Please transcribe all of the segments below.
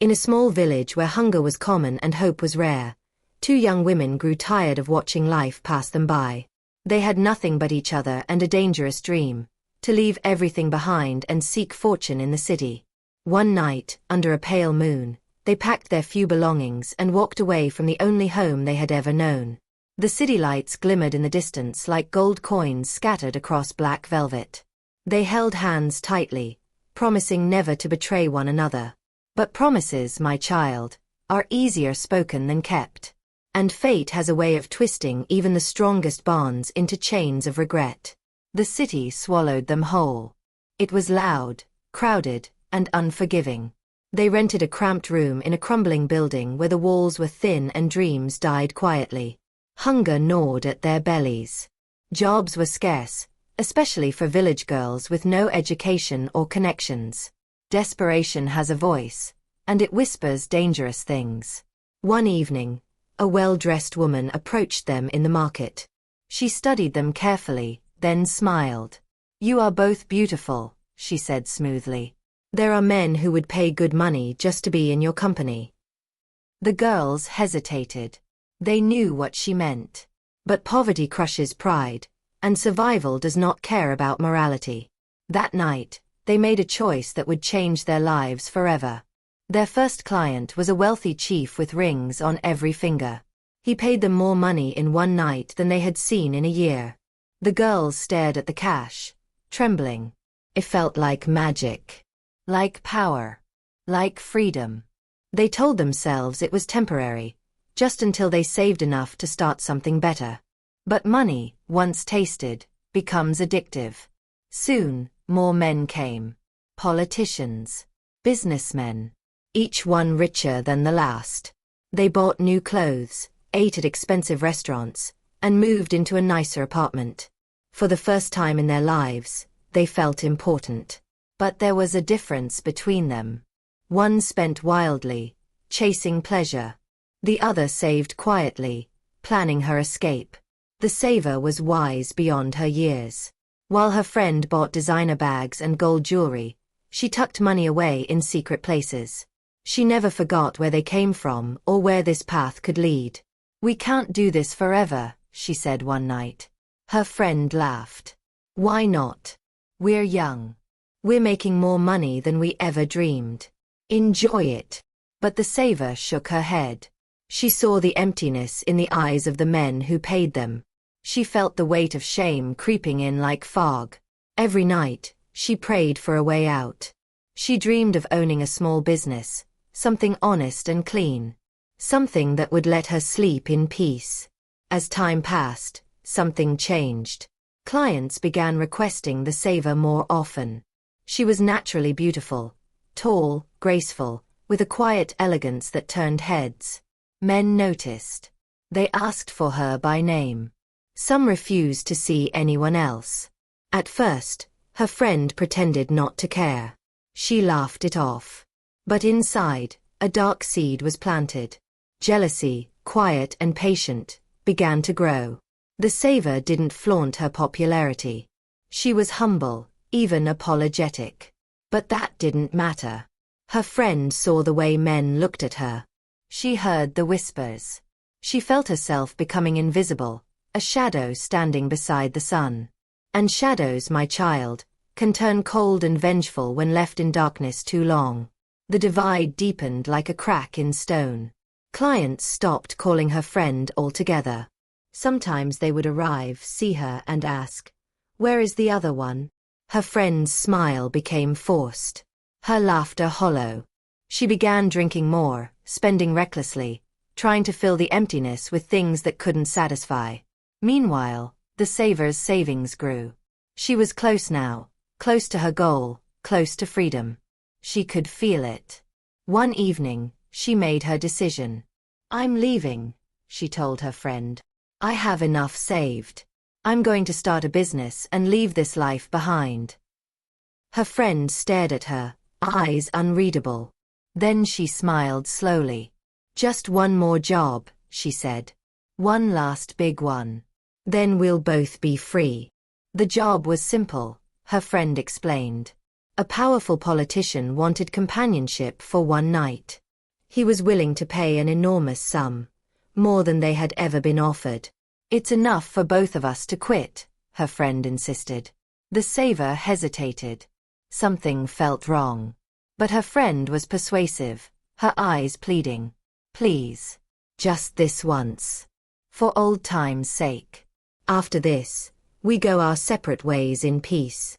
In a small village where hunger was common and hope was rare, two young women grew tired of watching life pass them by. They had nothing but each other and a dangerous dream: to leave everything behind and seek fortune in the city. One night, under a pale moon, they packed their few belongings and walked away from the only home they had ever known. The city lights glimmered in the distance like gold coins scattered across black velvet. They held hands tightly, promising never to betray one another. But promises, my child, are easier spoken than kept. And fate has a way of twisting even the strongest bonds into chains of regret. The city swallowed them whole. It was loud, crowded, and unforgiving. They rented a cramped room in a crumbling building where the walls were thin and dreams died quietly. Hunger gnawed at their bellies. Jobs were scarce, especially for village girls with no education or connections. Desperation has a voice, and it whispers dangerous things. One evening, a well-dressed woman approached them in the market. She studied them carefully, then smiled. "You are both beautiful," she said smoothly. "There are men who would pay good money just to be in your company." The girls hesitated. They knew what she meant. But poverty crushes pride, and survival does not care about morality. That night, they made a choice that would change their lives forever. Their first client was a wealthy chief with rings on every finger. He paid them more money in one night than they had seen in a year. The girls stared at the cash, trembling. It felt like magic. Like power. Like freedom. They told themselves it was temporary, just until they saved enough to start something better. But money, once tasted, becomes addictive. Soon, more men came. Politicians. Businessmen. Each one richer than the last. They bought new clothes, ate at expensive restaurants, and moved into a nicer apartment. For the first time in their lives, they felt important. But there was a difference between them. One spent wildly, chasing pleasure. The other saved quietly, planning her escape. The saver was wise beyond her years. While her friend bought designer bags and gold jewelry, she tucked money away in secret places. She never forgot where they came from or where this path could lead. "We can't do this forever," she said one night. Her friend laughed. "Why not? We're young. We're making more money than we ever dreamed. Enjoy it." But the saver shook her head. She saw the emptiness in the eyes of the men who paid them. She felt the weight of shame creeping in like fog. Every night, she prayed for a way out. She dreamed of owning a small business, something honest and clean. Something that would let her sleep in peace. As time passed, something changed. Clients began requesting the saver more often. She was naturally beautiful, tall, graceful, with a quiet elegance that turned heads. Men noticed. They asked for her by name. Some refused to see anyone else. At first, her friend pretended not to care. She laughed it off. But inside, a dark seed was planted. Jealousy, quiet and patient, began to grow. The saver didn't flaunt her popularity. She was humble, even apologetic. But that didn't matter. Her friend saw the way men looked at her. She heard the whispers. She felt herself becoming invisible, a shadow standing beside the sun. And shadows, my child, can turn cold and vengeful when left in darkness too long. The divide deepened like a crack in stone. Clients stopped calling her friend altogether. Sometimes they would arrive, see her, and ask, "Where is the other one?" Her friend's smile became forced. Her laughter hollow. She began drinking more, spending recklessly, trying to fill the emptiness with things that couldn't satisfy. Meanwhile, the saver's savings grew. She was close now, close to her goal, close to freedom. She could feel it. One evening, she made her decision. "I'm leaving," she told her friend. "I have enough saved. I'm going to start a business and leave this life behind." Her friend stared at her, eyes unreadable. Then she smiled slowly. "Just one more job," she said. "One last big one. Then we'll both be free." The job was simple, her friend explained. A powerful politician wanted companionship for one night. He was willing to pay an enormous sum, more than they had ever been offered. "It's enough for both of us to quit," her friend insisted. The saver hesitated. Something felt wrong. But her friend was persuasive, her eyes pleading. "Please. Just this once. For old time's sake. After this, we go our separate ways in peace."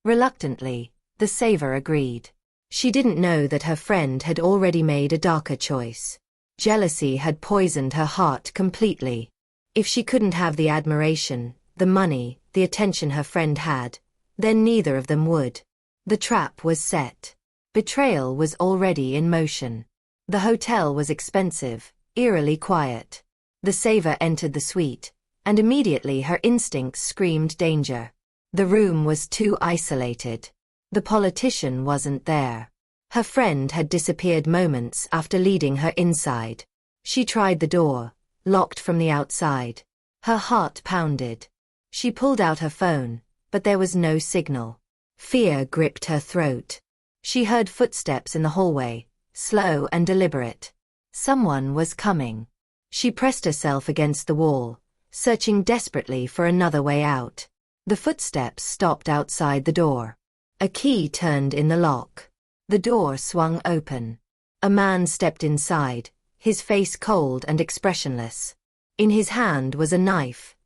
Reluctantly, the saver agreed. She didn't know that her friend had already made a darker choice. Jealousy had poisoned her heart completely. If she couldn't have the admiration, the money, the attention her friend had, then neither of them would. The trap was set. Betrayal was already in motion. The hotel was expensive, eerily quiet. The saver entered the suite, and immediately her instincts screamed danger. The room was too isolated. The politician wasn't there. Her friend had disappeared moments after leading her inside. She tried the door, locked from the outside. Her heart pounded. She pulled out her phone, but there was no signal. Fear gripped her throat. She heard footsteps in the hallway, slow and deliberate. Someone was coming. She pressed herself against the wall, searching desperately for another way out. The footsteps stopped outside the door. A key turned in the lock. The door swung open. A man stepped inside, his face cold and expressionless. In his hand was a knife.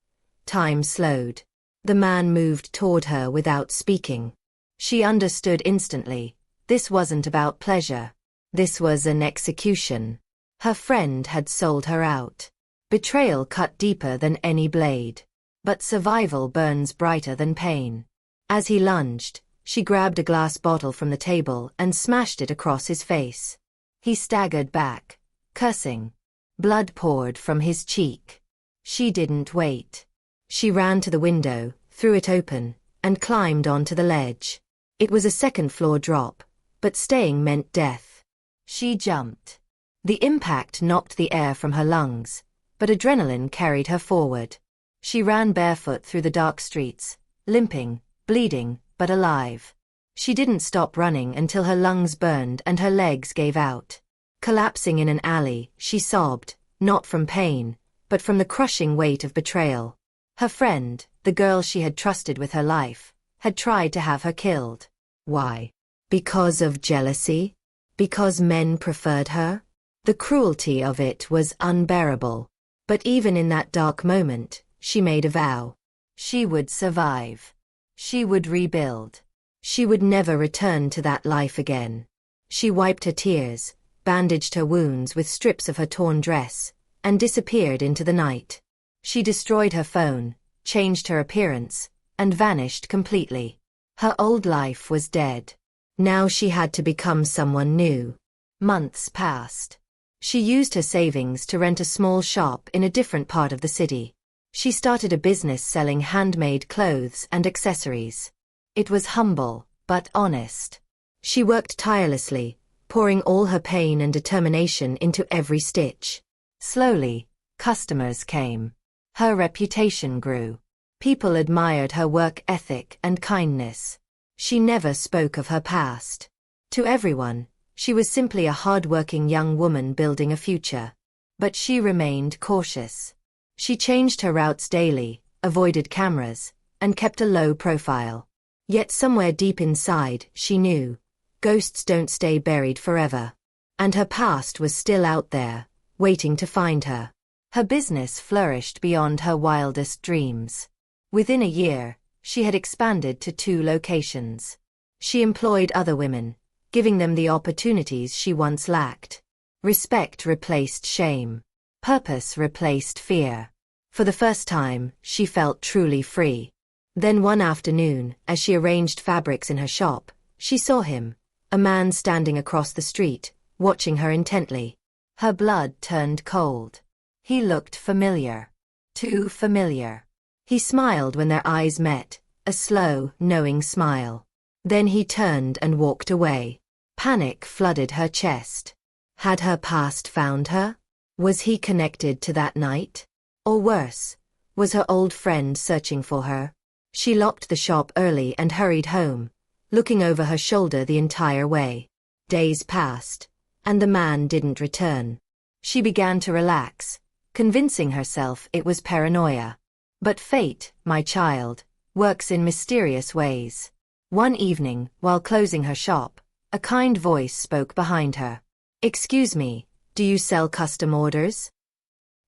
Time slowed. The man moved toward her without speaking. She understood instantly. This wasn't about pleasure. This was an execution. Her friend had sold her out. Betrayal cut deeper than any blade. But survival burns brighter than pain. As he lunged, she grabbed a glass bottle from the table and smashed it across his face. He staggered back, cursing. Blood poured from his cheek. She didn't wait. She ran to the window, threw it open, and climbed onto the ledge. It was a second-floor drop, but staying meant death. She jumped. The impact knocked the air from her lungs, but adrenaline carried her forward. She ran barefoot through the dark streets, limping, bleeding, but alive. She didn't stop running until her lungs burned and her legs gave out. Collapsing in an alley, she sobbed, not from pain, but from the crushing weight of betrayal. Her friend, the girl she had trusted with her life, had tried to have her killed. Why? Because of jealousy? Because men preferred her? The cruelty of it was unbearable. But even in that dark moment, she made a vow. She would survive. She would rebuild. She would never return to that life again. She wiped her tears, bandaged her wounds with strips of her torn dress, and disappeared into the night. She destroyed her phone, changed her appearance, and vanished completely. Her old life was dead. Now she had to become someone new. Months passed. She used her savings to rent a small shop in a different part of the city. She started a business selling handmade clothes and accessories. It was humble, but honest. She worked tirelessly, pouring all her pain and determination into every stitch. Slowly, customers came. Her reputation grew. People admired her work ethic and kindness. She never spoke of her past. To everyone, she was simply a hard-working young woman building a future. But she remained cautious. She changed her routes daily, avoided cameras, and kept a low profile. Yet somewhere deep inside, she knew, ghosts don't stay buried forever. And her past was still out there, waiting to find her. Her business flourished beyond her wildest dreams. Within a year, she had expanded to 2 locations. She employed other women, giving them the opportunities she once lacked. Respect replaced shame. Purpose replaced fear. For the first time, she felt truly free. Then one afternoon, as she arranged fabrics in her shop, she saw him, a man standing across the street, watching her intently. Her blood turned cold. He looked familiar. Too familiar. He smiled when their eyes met, a slow, knowing smile. Then he turned and walked away. Panic flooded her chest. Had her past found her? Was he connected to that night? Or worse, was her old friend searching for her? She locked the shop early and hurried home, looking over her shoulder the entire way. Days passed, and the man didn't return. She began to relax, convincing herself it was paranoia. But fate, my child, works in mysterious ways. One evening, while closing her shop, a kind voice spoke behind her. "Excuse me, do you sell custom orders?"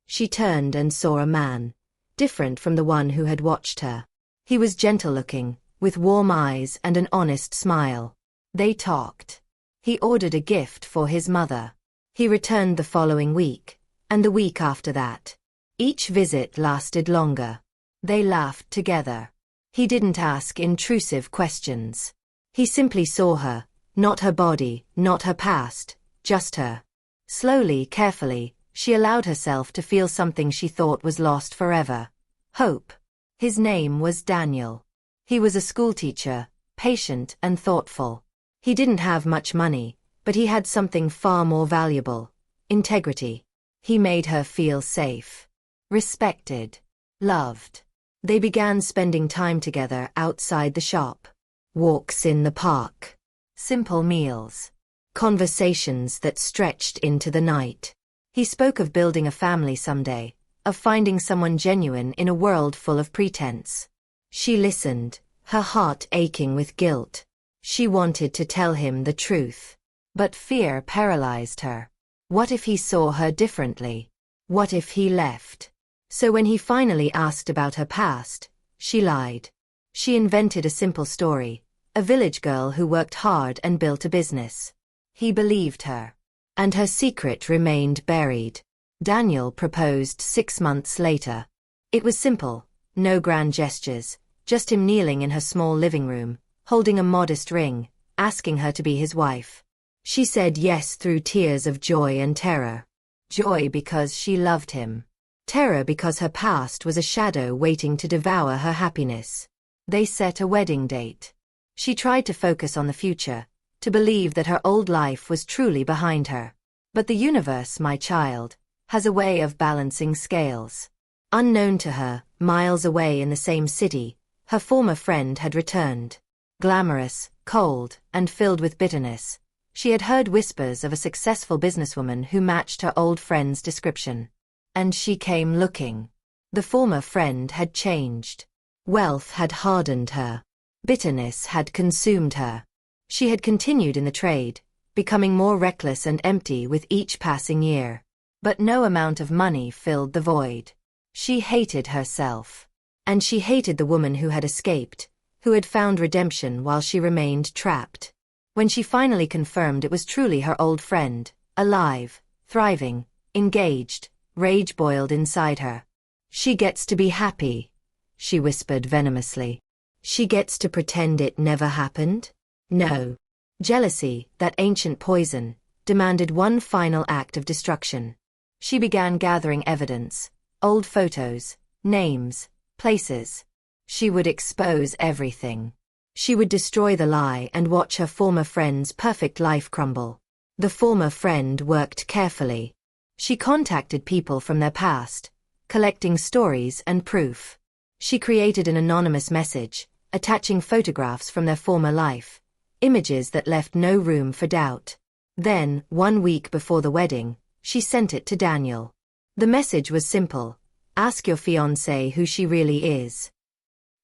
She turned and saw a man, different from the one who had watched her. He was gentle-looking, with warm eyes and an honest smile. They talked. He ordered a gift for his mother. He returned the following week, and the week after that. Each visit lasted longer. They laughed together. He didn't ask intrusive questions. He simply saw her, not her body, not her past, just her. Slowly, carefully, she allowed herself to feel something she thought was lost forever. Hope. His name was Daniel. He was a schoolteacher, patient and thoughtful. He didn't have much money, but he had something far more valuable: integrity. He made her feel safe, respected, loved. They began spending time together outside the shop. Walks in the park. Simple meals. Conversations that stretched into the night. He spoke of building a family someday, of finding someone genuine in a world full of pretense. She listened, her heart aching with guilt. She wanted to tell him the truth. But fear paralyzed her. What if he saw her differently? What if he left? So when he finally asked about her past, she lied. She invented a simple story, a village girl who worked hard and built a business. He believed her. And her secret remained buried. Daniel proposed 6 months later. It was simple, no grand gestures, just him kneeling in her small living room, holding a modest ring, asking her to be his wife. She said yes through tears of joy and terror. Joy because she loved him. Terror because her past was a shadow waiting to devour her happiness. They set a wedding date. She tried to focus on the future, to believe that her old life was truly behind her. But the universe, my child, has a way of balancing scales. Unknown to her, miles away in the same city, her former friend had returned. Glamorous, cold, and filled with bitterness, she had heard whispers of a successful businesswoman who matched her old friend's description. And she came looking. The former friend had changed. Wealth had hardened her. Bitterness had consumed her. She had continued in the trade, becoming more reckless and empty with each passing year. But no amount of money filled the void. She hated herself. And she hated the woman who had escaped, who had found redemption while she remained trapped. When she finally confirmed it was truly her old friend, alive, thriving, engaged, rage boiled inside her. "She gets to be happy," she whispered venomously. "She gets to pretend it never happened?" No. Jealousy, that ancient poison, demanded one final act of destruction. She began gathering evidence, old photos, names, places. She would expose everything. She would destroy the lie and watch her former friend's perfect life crumble. The former friend worked carefully. She contacted people from their past, collecting stories and proof. She created an anonymous message, attaching photographs from their former life, images that left no room for doubt. Then, 1 week before the wedding, she sent it to Daniel. The message was simple: ask your fiancée who she really is.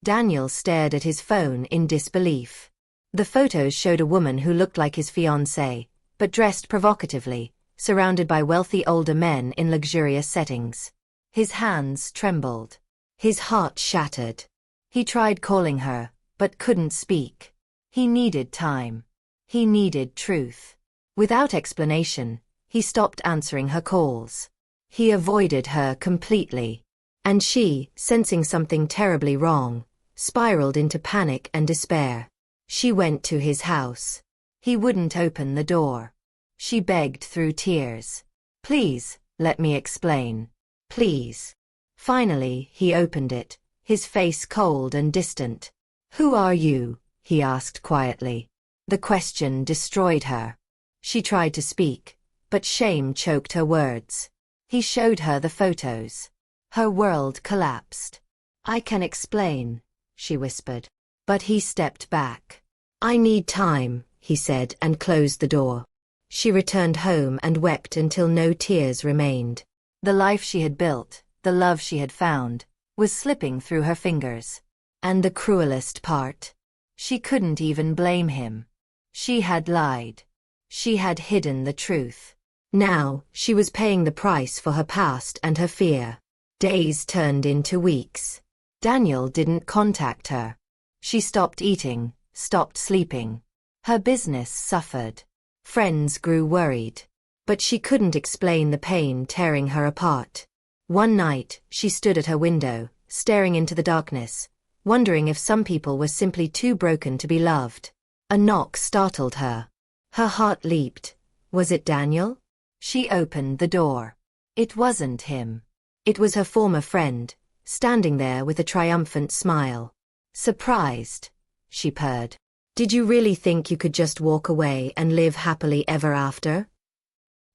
Daniel stared at his phone in disbelief. The photos showed a woman who looked like his fiancée, but dressed provocatively, surrounded by wealthy older men in luxurious settings. His hands trembled. His heart shattered. He tried calling her, but couldn't speak. He needed time. He needed truth. Without explanation, he stopped answering her calls. He avoided her completely. And she, sensing something terribly wrong, spiraled into panic and despair. She went to his house. He wouldn't open the door. She begged through tears. "Please, let me explain. Please." Finally, he opened it, his face cold and distant. "Who are you?" he asked quietly. The question destroyed her. She tried to speak, but shame choked her words. He showed her the photos. Her world collapsed. "I can explain," she whispered. But he stepped back. "I need time," he said and closed the door. She returned home and wept until no tears remained. The life she had built, the love she had found, was slipping through her fingers. And the cruelest part? She couldn't even blame him. She had lied. She had hidden the truth. Now, she was paying the price for her past and her fear. Days turned into weeks. Daniel didn't contact her. She stopped eating, stopped sleeping. Her business suffered. Friends grew worried. But she couldn't explain the pain tearing her apart. One night, she stood at her window, staring into the darkness, wondering if some people were simply too broken to be loved. A knock startled her. Her heart leaped. Was it Daniel? She opened the door. It wasn't him. It was her former friend, standing there with a triumphant smile. Surprised, she purred. Did you really think you could just walk away and live happily ever after?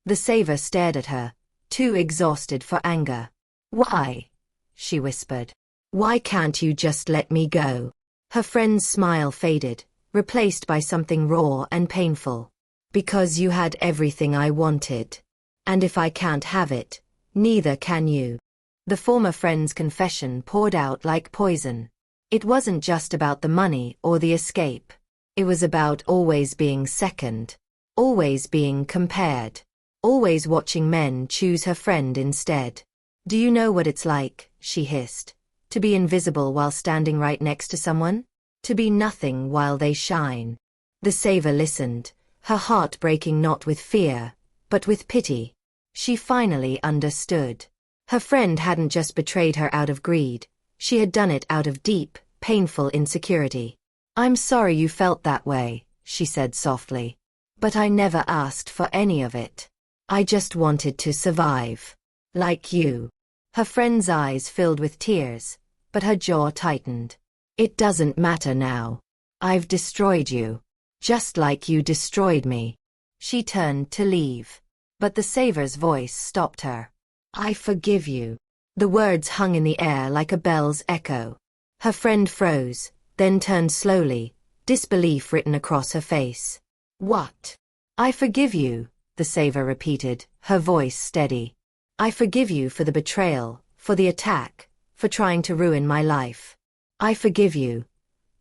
The saver stared at her, too exhausted for anger. Why? She whispered. Why can't you just let me go? Her friend's smile faded, replaced by something raw and painful. Because you had everything I wanted. And if I can't have it, neither can you. The former friend's confession poured out like poison. It wasn't just about the money or the escape. It was about always being second. Always being compared. Always watching men choose her friend instead. Do you know what it's like, she hissed, to be invisible while standing right next to someone? To be nothing while they shine. The saver listened, her heart breaking not with fear, but with pity. She finally understood. Her friend hadn't just betrayed her out of greed, she had done it out of deep, painful insecurity. I'm sorry you felt that way, she said softly. But I never asked for any of it. I just wanted to survive. Like you. Her friend's eyes filled with tears, but her jaw tightened. It doesn't matter now. I've destroyed you. Just like you destroyed me. She turned to leave. But the saver's voice stopped her. I forgive you. The words hung in the air like a bell's echo. Her friend froze, then turned slowly, disbelief written across her face. What? I forgive you, the saver repeated, her voice steady. I forgive you for the betrayal, for the attack, for trying to ruin my life. I forgive you.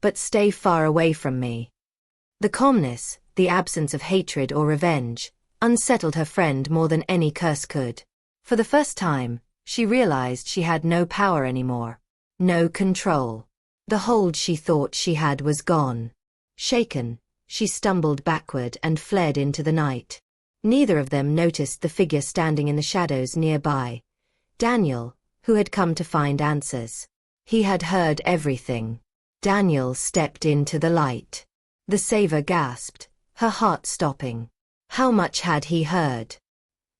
But stay far away from me. The calmness, the absence of hatred or revenge, unsettled her friend more than any curse could. For the first time, she realized she had no power anymore. No control. The hold she thought she had was gone. Shaken, she stumbled backward and fled into the night. Neither of them noticed the figure standing in the shadows nearby. Daniel, who had come to find answers. He had heard everything. Daniel stepped into the light. The saver gasped, her heart stopping. How much had he heard?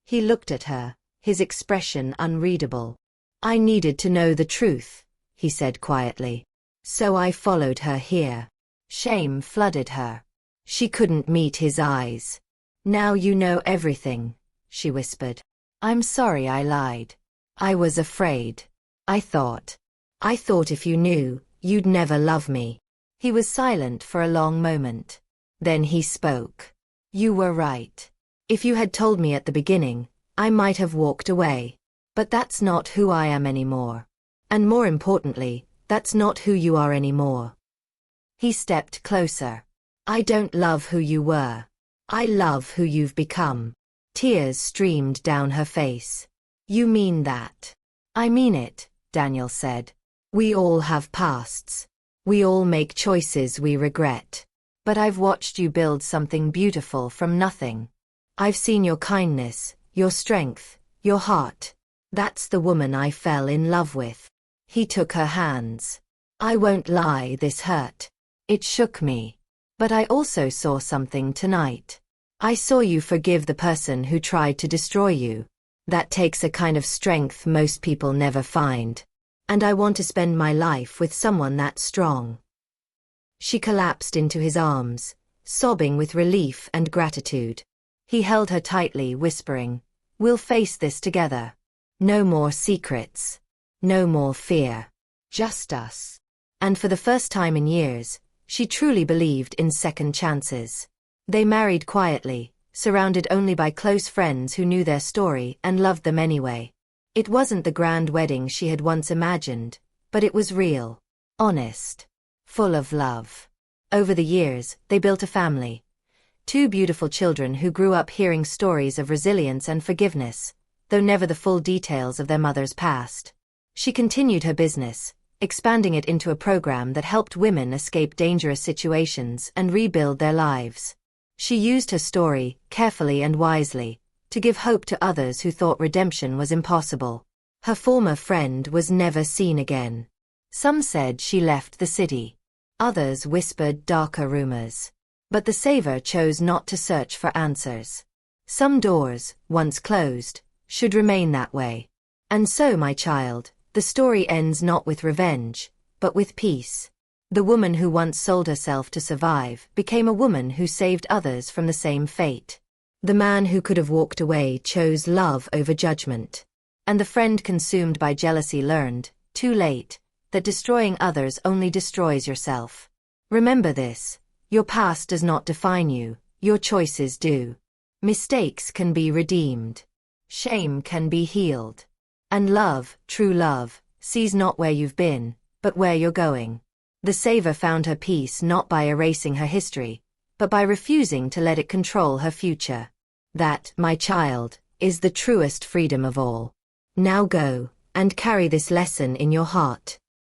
He looked at her, his expression unreadable. I needed to know the truth, he said quietly. So I followed her here. Shame flooded her. She couldn't meet his eyes. Now you know everything, she whispered. I'm sorry I lied. I was afraid. I thought if you knew, you'd never love me. He was silent for a long moment. Then he spoke. You were right. If you had told me at the beginning, I might have walked away. But that's not who I am anymore. And more importantly, that's not who you are anymore. He stepped closer. I don't love who you were. I love who you've become. Tears streamed down her face. You mean that? I mean it, Daniel said. We all have pasts. We all make choices we regret. But I've watched you build something beautiful from nothing. I've seen your kindness, your strength, your heart. That's the woman I fell in love with. He took her hands. I won't lie, this hurt. It shook me. But I also saw something tonight. I saw you forgive the person who tried to destroy you. That takes a kind of strength most people never find. And I want to spend my life with someone that strong. She collapsed into his arms, sobbing with relief and gratitude. He held her tightly, whispering, We'll face this together. No more secrets. No more fear. Just us. And for the first time in years, she truly believed in second chances. They married quietly, surrounded only by close friends who knew their story and loved them anyway. It wasn't the grand wedding she had once imagined, but it was real, honest, full of love. Over the years, they built a family. 2 beautiful children who grew up hearing stories of resilience and forgiveness, though never the full details of their mother's past. She continued her business, expanding it into a program that helped women escape dangerous situations and rebuild their lives. She used her story, carefully and wisely, to give hope to others who thought redemption was impossible. Her former friend was never seen again. Some said she left the city. Others whispered darker rumors. But the saver chose not to search for answers. Some doors, once closed, should remain that way. And so, my child, the story ends not with revenge, but with peace. The woman who once sold herself to survive became a woman who saved others from the same fate. The man who could have walked away chose love over judgment. And the friend consumed by jealousy learned, too late, that destroying others only destroys yourself. Remember this: your past does not define you, your choices do. Mistakes can be redeemed. Shame can be healed. And love, true love, sees not where you've been, but where you're going. The saver found her peace not by erasing her history, but by refusing to let it control her future. That, my child, is the truest freedom of all. Now go, and carry this lesson in your heart.